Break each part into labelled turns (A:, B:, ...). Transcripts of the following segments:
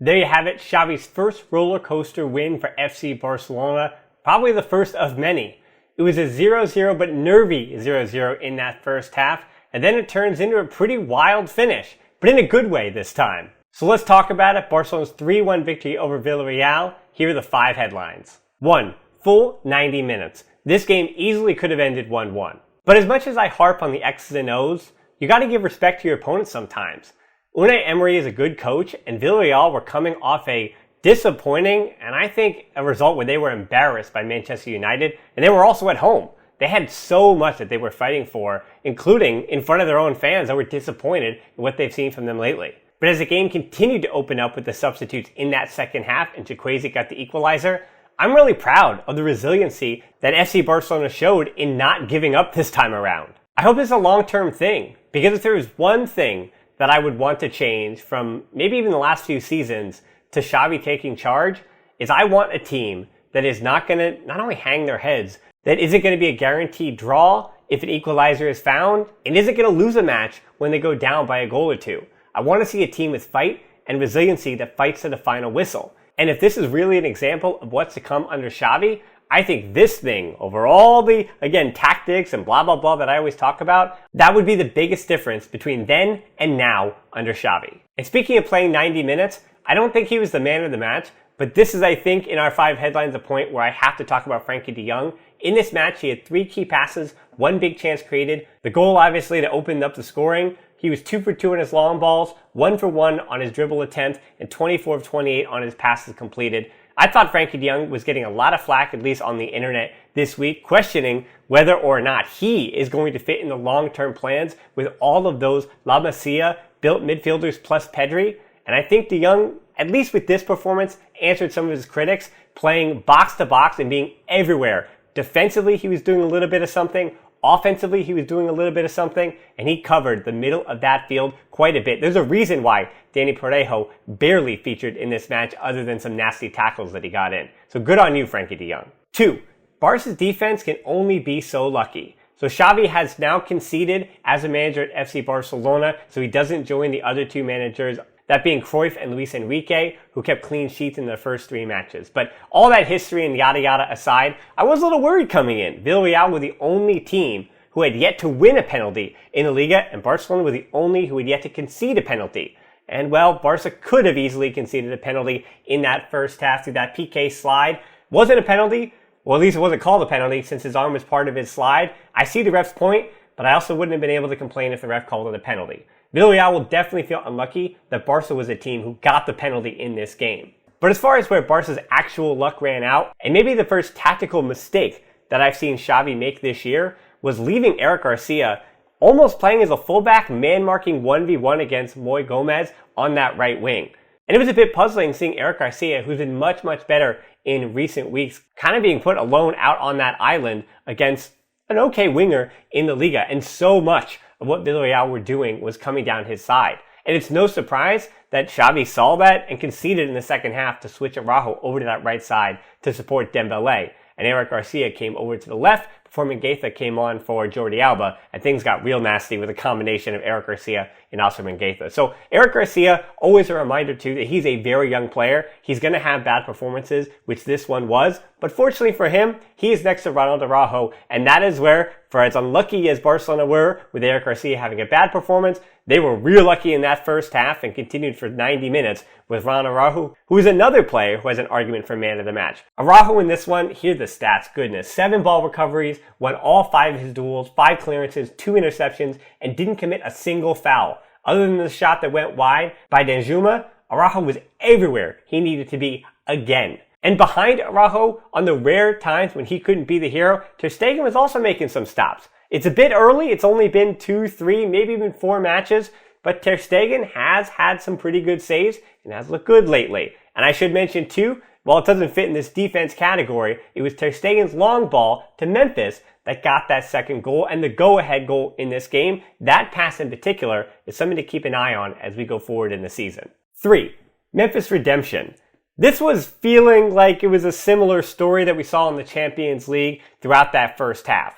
A: There you have it, Xavi's first roller coaster win for FC Barcelona, probably the first of many. It was a 0-0 but nervy 0-0 in that first half, and then it turns into a pretty wild finish, but in a good way this time. So let's talk about it. Barcelona's 3-1 victory over Villarreal. Here are the 5 headlines. 1. Full 90 minutes. This game easily could have ended 1-1. But as much as I harp on the X's and O's, you gotta give respect to your opponents sometimes. Unai Emery is a good coach, and Villarreal were coming off a disappointing, and I think a result where they were embarrassed by Manchester United, and they were also at home. They had so much that they were fighting for, including in front of their own fans that were disappointed in what they've seen from them lately. But as the game continued to open up with the substitutes in that second half, and Chukwueze got the equalizer, I'm really proud of the resiliency that FC Barcelona showed in not giving up this time around. I hope it's a long-term thing, because if there was one thing that I would want to change from maybe even the last few seasons to Xavi taking charge, is I want a team that is not going to not only hang their heads, that isn't going to be a guaranteed draw if an equalizer is found, and isn't going to lose a match when they go down by a goal or two. I want to see a team with fight and resiliency that fights to the final whistle. And if this is really an example of what's to come under Xavi, I think this thing, over all the, again, tactics and blah, blah, blah that I always talk about, that would be the biggest difference between then and now under Xavi. And speaking of playing 90 minutes, I don't think he was the man of the match, but this is, I think, in our 5 headlines, a point where I have to talk about Frenkie de Jong. In this match, he had 3 key passes, 1 big chance created, the goal obviously to open up the scoring. He was 2 for 2 on his long balls, 1 for 1 on his dribble attempt, and 24 of 28 on his passes completed. I thought Frenkie de Jong was getting a lot of flack, at least on the internet this week, questioning whether or not he is going to fit in the long-term plans with all of those La Masia built midfielders plus Pedri. And I think de Jong, at least with this performance, answered some of his critics, playing box to box and being everywhere. Defensively, he was doing a little bit of something. Offensively, he was doing a little bit of something, and he covered the middle of that field quite a bit. There's a reason why Dani Parejo barely featured in this match other than some nasty tackles that he got in. So good on you, Frenkie de Jong. 2. Barca's defense can only be so lucky. So Xavi has now conceded as a manager at FC Barcelona, so he doesn't join the other 2 managers, that being Cruyff and Luis Enrique, who kept clean sheets in their first 3 matches. But all that history and yada yada aside, I was a little worried coming in. Villarreal were the only team who had yet to win a penalty in the Liga, and Barcelona were the only who had yet to concede a penalty. And well, Barca could have easily conceded a penalty in that first half through that PK slide. Wasn't a penalty. Well, at least it wasn't called a penalty since his arm was part of his slide. I see the ref's point, but I also wouldn't have been able to complain if the ref called it a penalty. Villarreal will definitely feel unlucky that Barca was a team who got the penalty in this game. But as far as where Barca's actual luck ran out, and maybe the first tactical mistake that I've seen Xavi make this year, was leaving Eric Garcia almost playing as a fullback, man-marking 1v1 against Moy Gomez on that right wing. And it was a bit puzzling seeing Eric Garcia, who's been much, much better in recent weeks, kind of being put alone out on that island against an okay winger in the Liga, and so much of what Villarreal were doing was coming down his side. And it's no surprise that Xavi saw that and conceded in the second half to switch Araujo over to that right side to support Dembele. And Eric Garcia came over to the left before Mingueza came on for Jordi Alba, and things got real nasty with a combination of Eric Garcia and Oscar Mingueza. So Eric Garcia, always a reminder too that he's a very young player. He's going to have bad performances, which this one was, but fortunately for him, he is next to Ronald Araujo, and that is where, for as unlucky as Barcelona were with Eric Garcia having a bad performance, they were real lucky in that first half and continued for 90 minutes with Ron Araujo, who is another player who has an argument for man of the match. Araujo in this one, here are the stats, goodness. 7 ball recoveries, won all 5 of his duels, 5 clearances, 2 interceptions, and didn't commit a single foul. Other than the shot that went wide by Danjuma, Araujo was everywhere he needed to be again. And behind Araujo, on the rare times when he couldn't be the hero, Ter Stegen was also making some stops. It's a bit early, it's only been 2, 3, maybe even 4 matches, but Ter Stegen has had some pretty good saves and has looked good lately. And I should mention too, while it doesn't fit in this defense category, it was Ter Stegen's long ball to Memphis that got that second goal and the go-ahead goal in this game. That pass in particular is something to keep an eye on as we go forward in the season. 3. Memphis redemption. This was feeling like it was a similar story that we saw in the Champions League throughout that first half.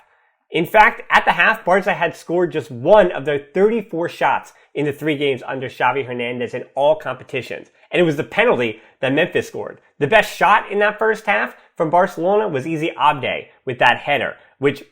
A: In fact, at the half, Barca had scored just 1 of their 34 shots in the 3 games under Xavi Hernandez in all competitions. And it was the penalty that Memphis scored. The best shot in that first half from Barcelona was Easy Abde with that header, which,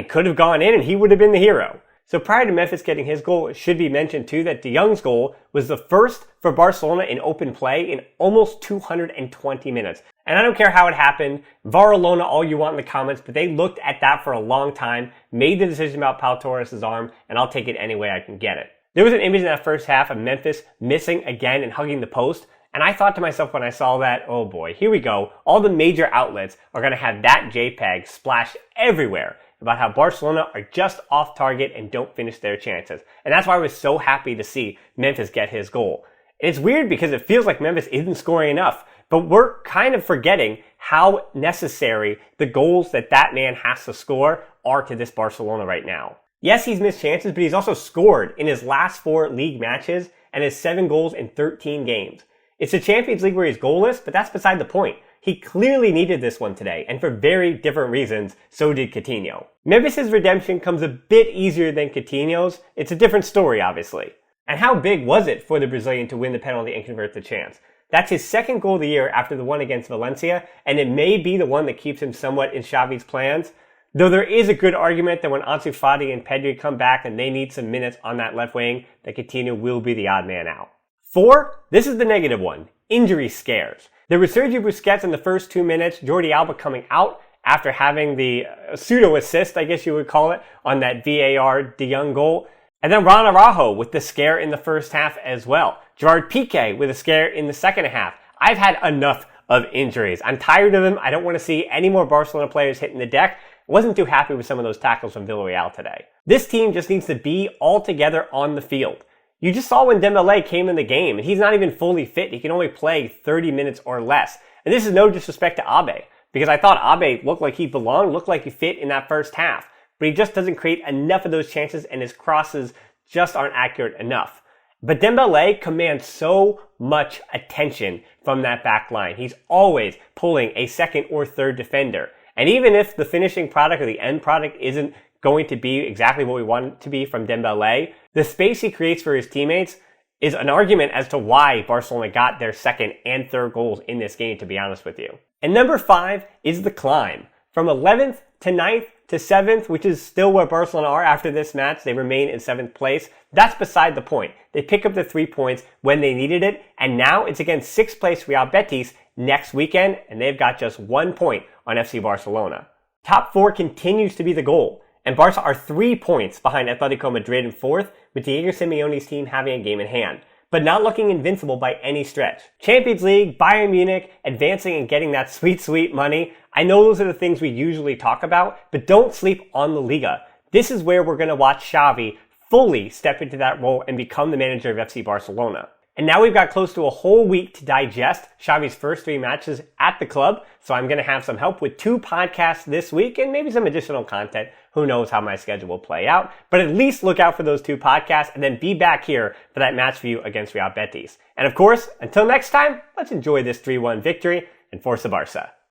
A: could have gone in and he would have been the hero. So prior to Memphis getting his goal, it should be mentioned too that De Jong's goal was the first for Barcelona in open play in almost 220 minutes. And I don't care how it happened, Varalona all you want in the comments, but they looked at that for a long time, made the decision about Pau Torres' arm, and I'll take it any way I can get it. There was an image in that first half of Memphis missing again and hugging the post, and I thought to myself when I saw that, oh boy, here we go. All the major outlets are going to have that JPEG splash everywhere about how Barcelona are just off target and don't finish their chances. And that's why I was so happy to see Memphis get his goal. It's weird because it feels like Memphis isn't scoring enough, but we're kind of forgetting how necessary the goals that man has to score are to this Barcelona right now. Yes, he's missed chances, but he's also scored in his last 4 league matches and has 7 goals in 13 games. It's the Champions League where he's goalless, but that's beside the point. He clearly needed this one today, and for very different reasons, so did Coutinho. Memphis' redemption comes a bit easier than Coutinho's. It's a different story, obviously. And how big was it for the Brazilian to win the penalty and convert the chance? That's his second goal of the year after the one against Valencia, and it may be the one that keeps him somewhat in Xavi's plans. Though there is a good argument that when Ansu Fati and Pedri come back and they need some minutes on that left wing, that Coutinho will be the odd man out. 4, this is the negative one. Injury scares. There was Sergio Busquets in the first 2 minutes, Jordi Alba coming out after having the pseudo-assist, I guess you would call it, on that VAR De Jong goal. And then Ron Araujo with the scare in the first half as well. Gerard Piqué with a scare in the second half. I've had enough of injuries. I'm tired of them. I don't want to see any more Barcelona players hitting the deck. Wasn't too happy with some of those tackles from Villarreal today. This team just needs to be all together on the field. You just saw when Dembélé came in the game, and he's not even fully fit. He can only play 30 minutes or less. And this is no disrespect to Abe, because I thought Abe looked like he belonged, looked like he fit in that first half. But he just doesn't create enough of those chances, and his crosses just aren't accurate enough. But Dembélé commands so much attention from that back line. He's always pulling a second or third defender. And even if the finishing product or the end product isn't going to be exactly what we want it to be from Dembélé, the space he creates for his teammates is an argument as to why Barcelona got their second and third goals in this game, to be honest with you. And number 5 is the climb. From 11th to 9th to 7th, which is still where Barcelona are after this match. They remain in 7th place. That's beside the point. They pick up the 3 points when they needed it, and now it's against 6th place Real Betis next weekend, and they've got just 1 point on FC Barcelona. Top 4 continues to be the goal, and Barca are 3 points behind Atletico Madrid in 4th, with Diego Simeone's team having a game in hand, but not looking invincible by any stretch. Champions League, Bayern Munich, advancing and getting that sweet, sweet money. I know those are the things we usually talk about, but don't sleep on the Liga. This is where we're going to watch Xavi fully step into that role and become the manager of FC Barcelona. And now we've got close to a whole week to digest Xavi's first 3 matches at the club, so I'm going to have some help with 2 podcasts this week and maybe some additional content. Who knows how my schedule will play out, but at least look out for those 2 podcasts and then be back here for that match view against Real Betis. And of course, until next time, let's enjoy this 3-1 victory and Forza Barca.